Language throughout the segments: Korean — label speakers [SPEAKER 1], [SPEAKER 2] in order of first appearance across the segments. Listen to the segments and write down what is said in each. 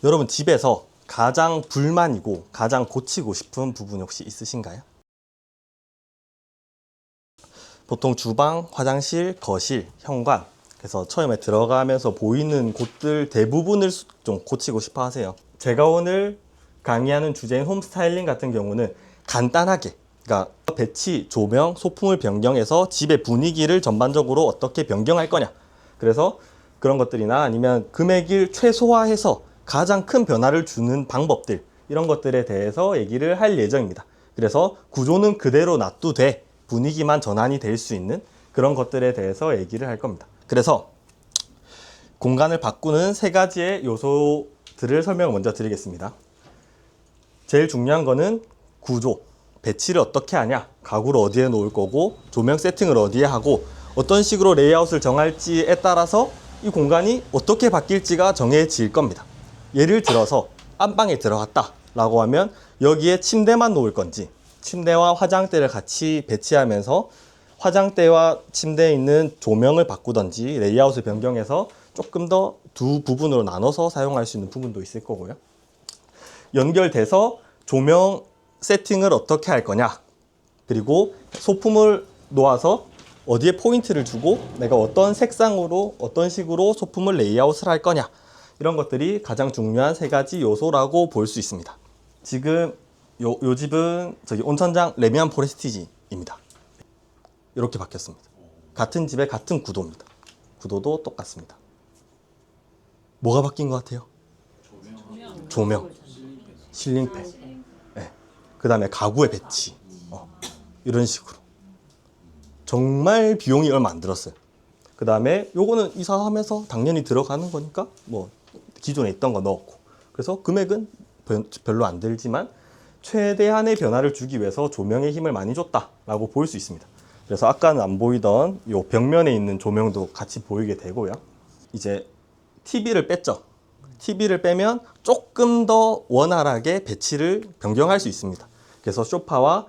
[SPEAKER 1] 여러분 집에서 가장 불만이고 가장 고치고 싶은 부분 혹시 있으신가요? 보통 주방, 화장실, 거실, 현관, 그래서 처음에 들어가면서 보이는 곳들 대부분을 좀 고치고 싶어 하세요. 제가 오늘 강의하는 주제인 홈 스타일링 같은 경우는 간단하게, 그러니까 배치, 조명, 소품을 변경해서 집의 분위기를 전반적으로 어떻게 변경할 거냐, 그래서 그런 것들이나 아니면 금액을 최소화해서 가장 큰 변화를 주는 방법들, 이런 것들에 대해서 얘기를 할 예정입니다. 그래서 구조는 그대로 놔두되 분위기만 전환이 될 수 있는 그런 것들에 대해서 얘기를 할 겁니다. 그래서 공간을 바꾸는 세 가지의 요소들을 설명을 먼저 드리겠습니다. 제일 중요한 거는 구조, 배치를 어떻게 하냐, 가구를 어디에 놓을 거고 조명 세팅을 어디에 하고 어떤 식으로 레이아웃을 정할지에 따라서 이 공간이 어떻게 바뀔지가 정해질 겁니다. 예를 들어서 안방에 들어갔다 라고 하면 여기에 침대만 놓을 건지 침대와 화장대를 같이 배치하면서 화장대와 침대에 있는 조명을 바꾸던지 레이아웃을 변경해서 조금 더 두 부분으로 나눠서 사용할 수 있는 부분도 있을 거고요. 연결돼서 조명 세팅을 어떻게 할 거냐, 그리고 소품을 놓아서 어디에 포인트를 주고 내가 어떤 색상으로 어떤 식으로 소품을 레이아웃을 할 거냐, 이런 것들이 가장 중요한 세 가지 요소라고 볼 수 있습니다. 지금 요 집은 저기 온천장 레미안 포레스티지입니다. 이렇게 바뀌었습니다. 같은 집에 같은 구도입니다. 구도도 똑같습니다. 뭐가 바뀐 것 같아요? 조명, 실링팬, 네. 그 다음에 가구의 배치, 이런 식으로 정말 비용이 얼마 안 들었어요. 그 다음에 요거는 이사하면서 당연히 들어가는 거니까 뭐 기존에 있던 거 넣었고, 그래서 금액은 별로 안 들지만 최대한의 변화를 주기 위해서 조명의 힘을 많이 줬다라고 볼 수 있습니다. 그래서 아까는 안 보이던 요 벽면에 있는 조명도 같이 보이게 되고요. 이제 TV를 뺐죠. TV를 빼면 조금 더 원활하게 배치를 변경할 수 있습니다. 그래서 소파와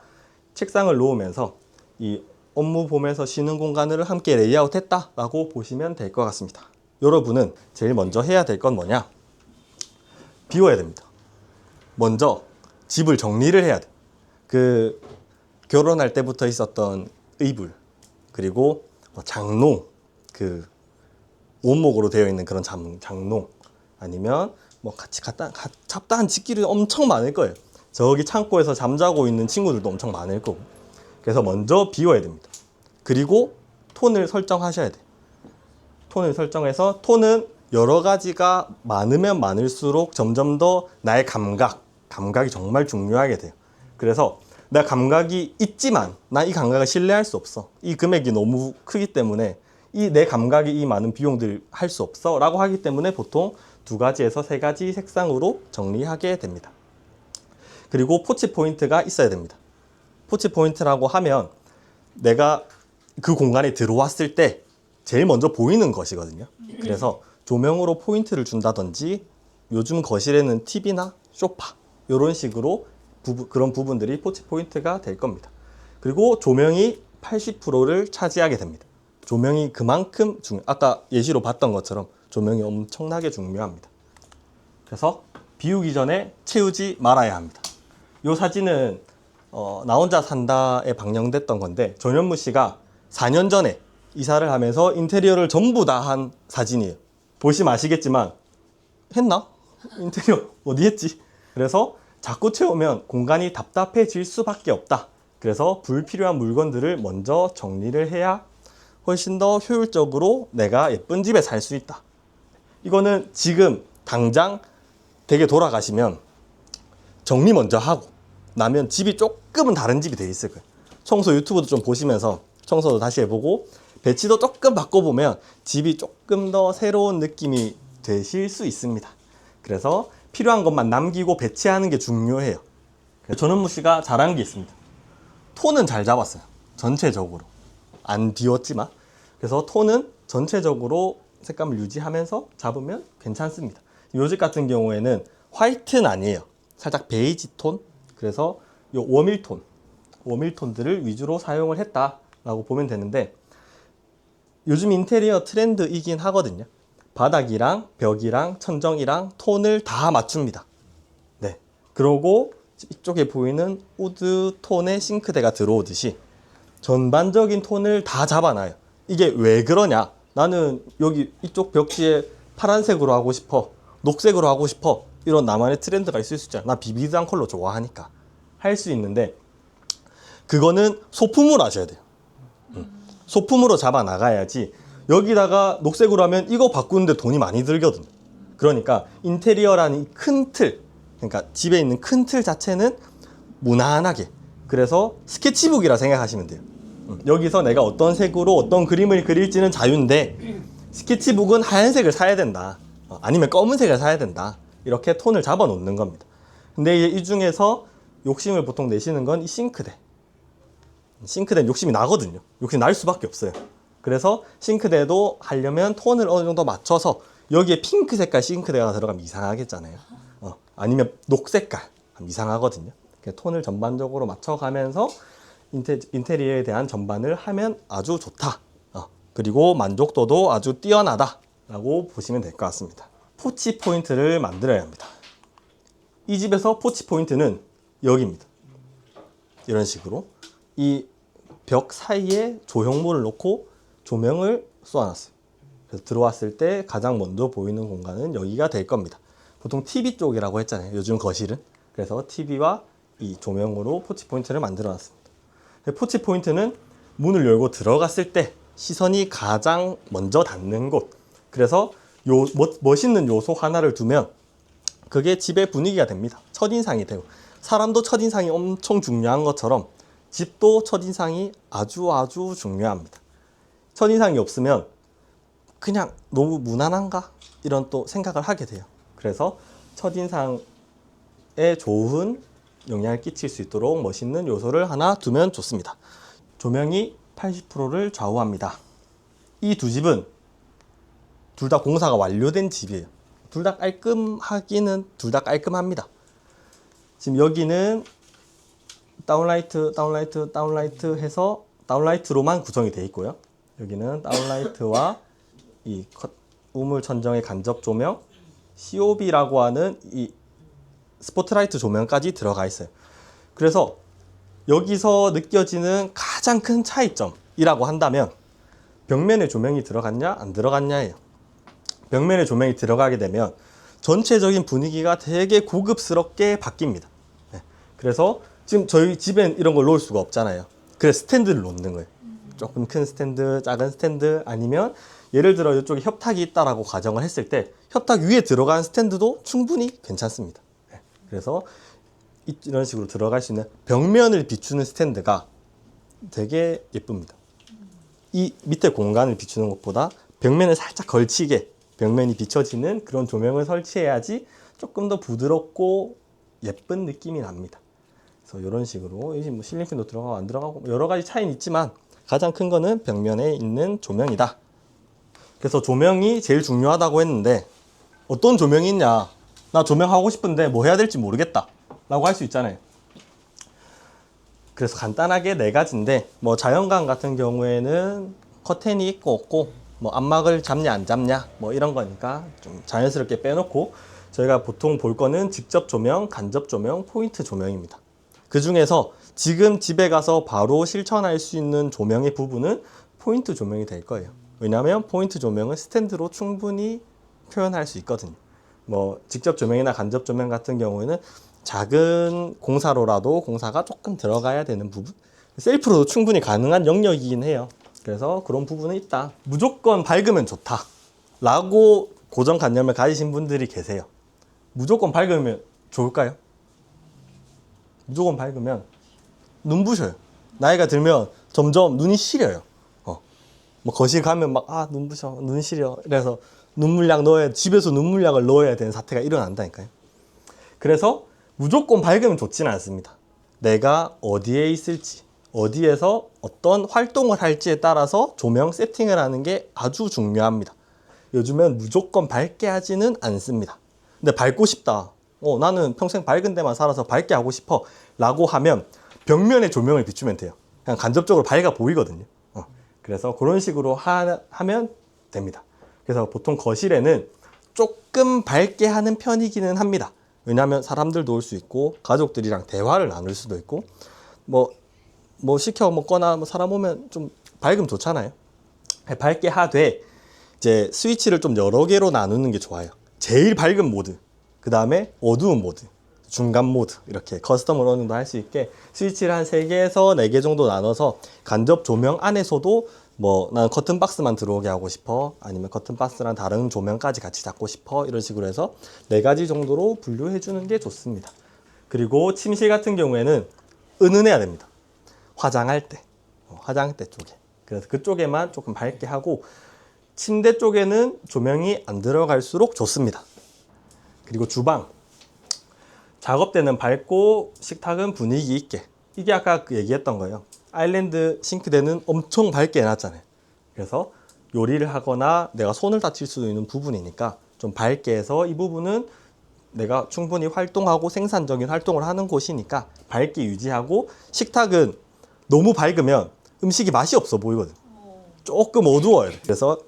[SPEAKER 1] 책상을 놓으면서 이 업무 보면서 쉬는 공간을 함께 레이아웃 했다라고 보시면 될 것 같습니다. 여러분은 제일 먼저 해야 될 건 뭐냐? 비워야 됩니다. 먼저 집을 정리를 해야 돼. 그 결혼할 때부터 있었던 의불, 그리고 장롱, 그 원목으로 되어 있는 그런 장롱, 아니면 뭐 같이 잡다한 집기를 엄청 많을 거예요. 저기 창고에서 잠자고 있는 친구들도 엄청 많을 거고. 그래서 먼저 비워야 됩니다. 그리고 톤을 설정하셔야 돼요. 톤을 설정해서, 톤은 여러 가지가 많으면 많을수록 점점 더 나의 감각이 정말 중요하게 돼요. 그래서 나 감각이 있지만 나 이 감각을 신뢰할 수 없어. 이 금액이 너무 크기 때문에 이 내 감각이 이 많은 비용들 할 수 없어 라고 하기 때문에 보통 2가지에서 3가지 색상으로 정리하게 됩니다. 그리고 포치 포인트가 있어야 됩니다. 포치 포인트라고 하면 내가 그 공간에 들어왔을 때 제일 먼저 보이는 것이거든요. 그래서 조명으로 포인트를 준다든지, 요즘 거실에는 TV나 소파 이런 식으로 그런 부분들이 포치 포인트가 될 겁니다. 그리고 조명이 80%를 차지하게 됩니다. 조명이 그만큼 아까 예시로 봤던 것처럼 조명이 엄청나게 중요합니다. 그래서 비우기 전에 채우지 말아야 합니다. 이 사진은 나 혼자 산다에 방영됐던 건데, 전현무 씨가 4년 전에 이사를 하면서 인테리어를 전부 다 한 사진이에요. 보시면 아시겠지만 했나? 인테리어 어디 했지? 그래서 자꾸 채우면 공간이 답답해질 수밖에 없다. 그래서 불필요한 물건들을 먼저 정리를 해야 훨씬 더 효율적으로 내가 예쁜 집에 살 수 있다. 이거는 지금 당장 댁에 돌아가시면 정리 먼저 하고 나면 집이 조금은 다른 집이 돼 있을 거예요. 청소 유튜브도 좀 보시면서 청소도 다시 해보고 배치도 조금 바꿔보면 집이 조금 더 새로운 느낌이 되실 수 있습니다. 그래서 필요한 것만 남기고 배치하는 게 중요해요. 전현무 씨가 잘한 게 있습니다. 톤은 잘 잡았어요. 전체적으로. 안 비웠지만. 그래서 톤은 전체적으로 색감을 유지하면서 잡으면 괜찮습니다. 요 집 같은 경우에는 화이트는 아니에요. 살짝 베이지 톤. 그래서 요 워밀톤들을 위주로 사용을 했다라고 보면 되는데, 요즘 인테리어 트렌드이긴 하거든요. 바닥이랑 벽이랑 천정이랑 톤을 다 맞춥니다. 네. 그러고 이쪽에 보이는 우드 톤의 싱크대가 들어오듯이 전반적인 톤을 다 잡아놔요. 이게 왜 그러냐? 나는 여기 이쪽 벽지에 파란색으로 하고 싶어, 녹색으로 하고 싶어, 이런 나만의 트렌드가 있을 수 있잖아. 나 비비드한 컬러 좋아하니까 할 수 있는데, 그거는 소품으로 하셔야 돼요. 소품으로 잡아 나가야지. 여기다가 녹색으로 하면 이거 바꾸는데 돈이 많이 들거든요. 그러니까 인테리어라는 이 큰 틀, 그러니까 집에 있는 큰 틀 자체는 무난하게, 그래서 스케치북이라 생각하시면 돼요. 여기서 내가 어떤 색으로 어떤 그림을 그릴지는 자유인데, 스케치북은 하얀색을 사야 된다, 아니면 검은색을 사야 된다, 이렇게 톤을 잡아 놓는 겁니다. 근데 이 중에서 욕심을 보통 내시는 건 이 싱크대는 욕심이 나거든요. 욕심이 날 수밖에 없어요. 그래서 싱크대도 하려면 톤을 어느 정도 맞춰서, 여기에 핑크 색깔 싱크대가 들어가면 이상하겠잖아요. 아니면 녹색깔 이상하거든요. 톤을 전반적으로 맞춰가면서 인테리어에 대한 전반을 하면 아주 좋다. 그리고 만족도도 아주 뛰어나다 라고 보시면 될 것 같습니다. 포치 포인트를 만들어야 합니다. 이 집에서 포치 포인트는 여기입니다. 이런 식으로 이 벽 사이에 조형물을 놓고 조명을 쏘아놨어요. 그래서 들어왔을 때 가장 먼저 보이는 공간은 여기가 될 겁니다. 보통 TV 쪽이라고 했잖아요, 요즘 거실은. 그래서 TV와 이 조명으로 포치 포인트를 만들어 놨습니다. 포치 포인트는 문을 열고 들어갔을 때 시선이 가장 먼저 닿는 곳. 그래서 멋있는 요소 하나를 두면 그게 집의 분위기가 됩니다. 첫인상이 되고, 사람도 첫인상이 엄청 중요한 것처럼 집도 첫인상이 아주 중요합니다. 첫인상이 없으면 그냥 너무 무난한가? 이런 또 생각을 하게 돼요. 그래서 첫인상에 좋은 영향을 끼칠 수 있도록 멋있는 요소를 하나 두면 좋습니다. 조명이 80%를 좌우합니다. 이 두 집은 둘 다 공사가 완료된 집이에요. 둘 다 깔끔합니다. 지금 여기는 다운라이트 해서 다운라이트로만 구성이 되어 있고요. 여기는 다운라이트와 이 우물 천정의 간접 조명, COB라고 하는 이 스포트라이트 조명까지 들어가 있어요. 그래서 여기서 느껴지는 가장 큰 차이점이라고 한다면, 벽면에 조명이 들어갔냐 안 들어갔냐예요. 벽면에 조명이 들어가게 되면 전체적인 분위기가 되게 고급스럽게 바뀝니다. 그래서 지금 저희 집엔 이런 걸 놓을 수가 없잖아요. 그래서 스탠드를 놓는 거예요. 조금 큰 스탠드, 작은 스탠드, 아니면 예를 들어 이쪽에 협탁이 있다라고 가정을 했을 때 협탁 위에 들어간 스탠드도 충분히 괜찮습니다. 그래서 이런 식으로 들어갈 수 있는 벽면을 비추는 스탠드가 되게 예쁩니다. 이 밑에 공간을 비추는 것보다 벽면을 살짝 걸치게 벽면이 비춰지는 그런 조명을 설치해야지 조금 더 부드럽고 예쁜 느낌이 납니다. 그래서 이런 식으로, 이제 뭐 실링팬도 들어가고 안 들어가고 여러 가지 차이는 있지만 가장 큰 거는 벽면에 있는 조명이다. 그래서 조명이 제일 중요하다고 했는데, 어떤 조명이 있냐, 나 조명하고 싶은데 뭐 해야 될지 모르겠다 라고 할 수 있잖아요. 그래서 간단하게 네 가지인데, 뭐 자연광 같은 경우에는 커튼이 있고 없고, 뭐 안막을 잡냐 안 잡냐 뭐 이런 거니까 좀 자연스럽게 빼놓고, 저희가 보통 볼 거는 직접 조명, 간접 조명, 포인트 조명입니다. 그 중에서 지금 집에 가서 바로 실천할 수 있는 조명의 부분은 포인트 조명이 될 거예요. 왜냐하면 포인트 조명은 스탠드로 충분히 표현할 수 있거든요. 뭐 직접 조명이나 간접 조명 같은 경우에는 작은 공사로라도 공사가 조금 들어가야 되는 부분, 셀프로도 충분히 가능한 영역이긴 해요. 그래서 그런 부분은 있다. 무조건 밝으면 좋다 라고 고정관념을 가지신 분들이 계세요. 무조건 밝으면 좋을까요? 무조건 밝으면 눈부셔요. 나이가 들면 점점 눈이 시려요. 뭐 거실 가면 막 눈부셔, 눈 시려. 그래서 눈물약 넣어야, 집에서 눈물약을 넣어야 되는 사태가 일어난다니까요. 그래서 무조건 밝으면 좋지는 않습니다. 내가 어디에 있을지, 어디에서 어떤 활동을 할지에 따라서 조명 세팅을 하는 게 아주 중요합니다. 요즘엔 무조건 밝게 하지는 않습니다. 근데 밝고 싶다, 나는 평생 밝은 데만 살아서 밝게 하고 싶어 라고 하면 벽면에 조명을 비추면 돼요. 그냥 간접적으로 밝아 보이거든요. 그래서 그런 식으로 하면 됩니다. 그래서 보통 거실에는 조금 밝게 하는 편이기는 합니다. 왜냐하면 사람들도 올 수 있고 가족들이랑 대화를 나눌 수도 있고 뭐 시켜 먹거나 사람 오면 좀 밝으면 좋잖아요. 밝게 하되 이제 스위치를 좀 여러 개로 나누는 게 좋아요. 제일 밝은 모드, 그 다음에 어두운 모드, 중간 모드, 이렇게 커스텀을 어느 정도 할 수 있게 스위치를 한 3개에서 4개 정도 나눠서 간접 조명 안에서도 나는 커튼 박스만 들어오게 하고 싶어, 아니면 커튼 박스랑 다른 조명까지 같이 잡고 싶어, 이런 식으로 해서 4가지 정도로 분류해 주는 게 좋습니다. 그리고 침실 같은 경우에는 은은해야 됩니다. 화장할 때 쪽에. 그래서 그쪽에만 조금 밝게 하고 침대 쪽에는 조명이 안 들어갈수록 좋습니다. 그리고 주방, 작업 때는 밝고 식탁은 분위기 있게. 이게 아까 얘기했던 거예요. 아일랜드 싱크대는 엄청 밝게 해놨잖아요. 그래서 요리를 하거나 내가 손을 다칠 수도 있는 부분이니까 좀 밝게 해서 이 부분은 내가 충분히 활동하고 생산적인 활동을 하는 곳이니까 밝게 유지하고, 식탁은 너무 밝으면 음식이 맛이 없어 보이거든. 조금 어두워요. 그래서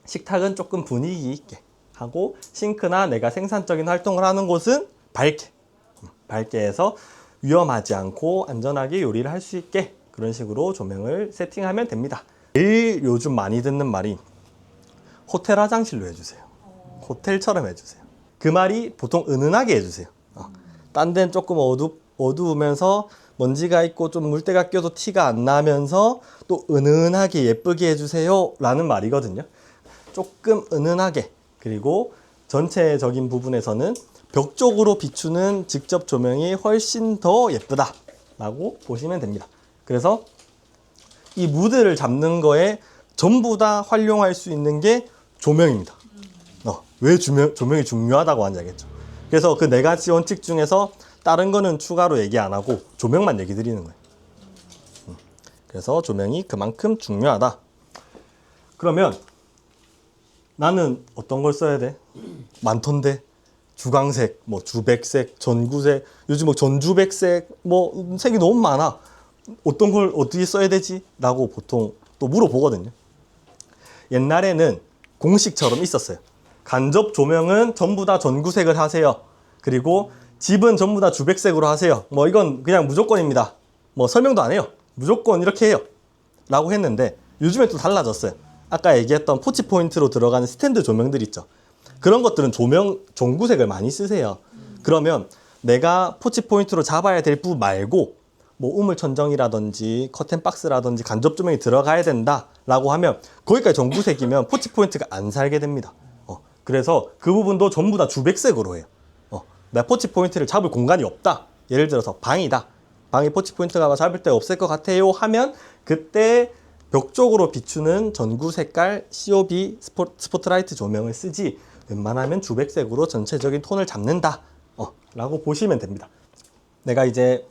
[SPEAKER 1] 식탁은 조금 분위기 있게 하고, 싱크나 내가 생산적인 활동을 하는 곳은 밝게 해서 위험하지 않고 안전하게 요리를 할 수 있게 그런 식으로 조명을 세팅하면 됩니다. 제일 요즘 많이 듣는 말이 호텔 화장실로 해주세요. 호텔처럼 해주세요. 그 말이 보통 은은하게 해주세요. 딴 데는 조금 어두우면서 먼지가 있고 좀 물때가 껴도 티가 안 나면서 또 은은하게 예쁘게 해주세요 라는 말이거든요. 조금 은은하게, 그리고 전체적인 부분에서는 벽 쪽으로 비추는 직접 조명이 훨씬 더 예쁘다 라고 보시면 됩니다. 그래서 이 무드를 잡는 거에 전부 다 활용할 수 있는 게 조명입니다. 왜 조명이 중요하다고 하는지 알겠죠? 그래서 그 4가지 원칙 중에서 다른 거는 추가로 얘기 안 하고 조명만 얘기 드리는 거예요. 그래서 조명이 그만큼 중요하다. 그러면 나는 어떤 걸 써야 돼? 많던데. 주광색, 주백색, 전구색, 요즘 전주백색, 색이 너무 많아. 어떤 걸 어떻게 써야 되지? 라고 보통 또 물어보거든요. 옛날에는 공식처럼 있었어요. 간접 조명은 전부 다 전구색을 하세요. 그리고 집은 전부 다 주백색으로 하세요. 이건 그냥 무조건입니다. 설명도 안 해요. 무조건 이렇게 해요. 라고 했는데 요즘에 또 달라졌어요. 아까 얘기했던 포치 포인트로 들어가는 스탠드 조명들 있죠. 그런 것들은 전구색을 많이 쓰세요. 그러면 내가 포치 포인트로 잡아야 될 부분 말고 우물 천정이라든지 커튼 박스라든지 간접 조명이 들어가야 된다 라고 하면 거기까지 전구색이면 포치 포인트가 안 살게 됩니다. 그래서 그 부분도 전부 다 주백색으로 해요. 내가 포치 포인트를 잡을 공간이 없다, 예를 들어서 방이다, 방에 포치 포인트가 잡을 데가 없을 것 같아요 하면 그때 벽 쪽으로 비추는 전구 색깔 COB 스포트라이트 조명을 쓰지, 웬만하면 주백색으로 전체적인 톤을 잡는다 라고 보시면 됩니다. 내가 이제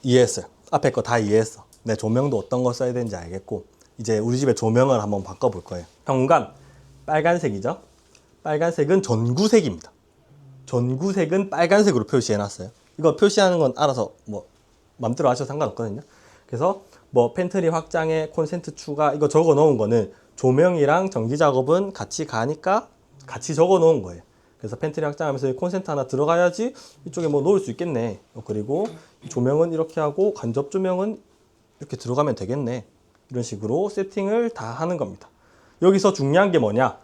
[SPEAKER 1] 이해했어요. 앞에 거 다 이해했어. 내 조명도 어떤 거 써야 되는지 알겠고, 이제 우리 집의 조명을 한번 바꿔볼 거예요. 현관 빨간색이죠. 빨간색은 전구색입니다. 전구색은 빨간색으로 표시해놨어요. 이거 표시하는 건 알아서 맘대로 하셔도 상관없거든요. 그래서 팬트리 확장에 콘센트 추가 이거 적어 놓은 거는 조명이랑 전기 작업은 같이 가니까 같이 적어 놓은 거예요. 그래서 팬트리 확장하면서 콘센트 하나 들어가야지 이쪽에 놓을 수 있겠네. 그리고 조명은 이렇게 하고 간접 조명은 이렇게 들어가면 되겠네. 이런 식으로 세팅을 다 하는 겁니다. 여기서 중요한 게 뭐냐?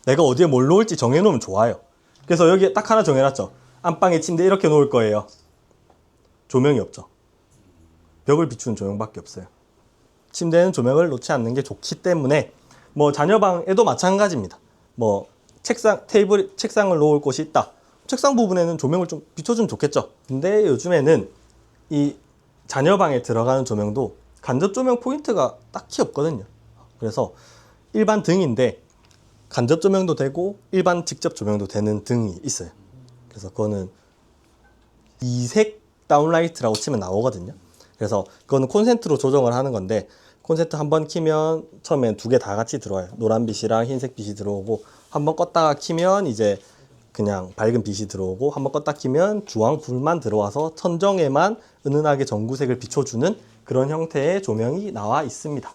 [SPEAKER 1] 내가 어디에 뭘 놓을지 정해놓으면 좋아요. 그래서 여기 딱 하나 정해놨죠. 안방에 침대 이렇게 놓을 거예요. 조명이 없죠. 벽을 비추는 조명밖에 없어요. 침대에는 조명을 놓지 않는 게 좋기 때문에 자녀방에도 마찬가지입니다. 책상을 놓을 곳이 있다. 책상 부분에는 조명을 좀 비춰주면 좋겠죠. 근데 요즘에는 이 자녀방에 들어가는 조명도 간접 조명 포인트가 딱히 없거든요. 그래서 일반 등인데 간접 조명도 되고 일반 직접 조명도 되는 등이 있어요. 그래서 그거는 이색 다운라이트라고 치면 나오거든요. 그래서 그거는 콘센트로 조정을 하는 건데, 콘센트 한번 키면 처음엔 2개 다 같이 들어와요. 노란빛이랑 흰색 빛이 들어오고, 한번 껐다가 키면 이제 그냥 밝은 빛이 들어오고, 한번 껐다 키면 주황 불만 들어와서 천정에만 은은하게 전구색을 비춰주는 그런 형태의 조명이 나와 있습니다.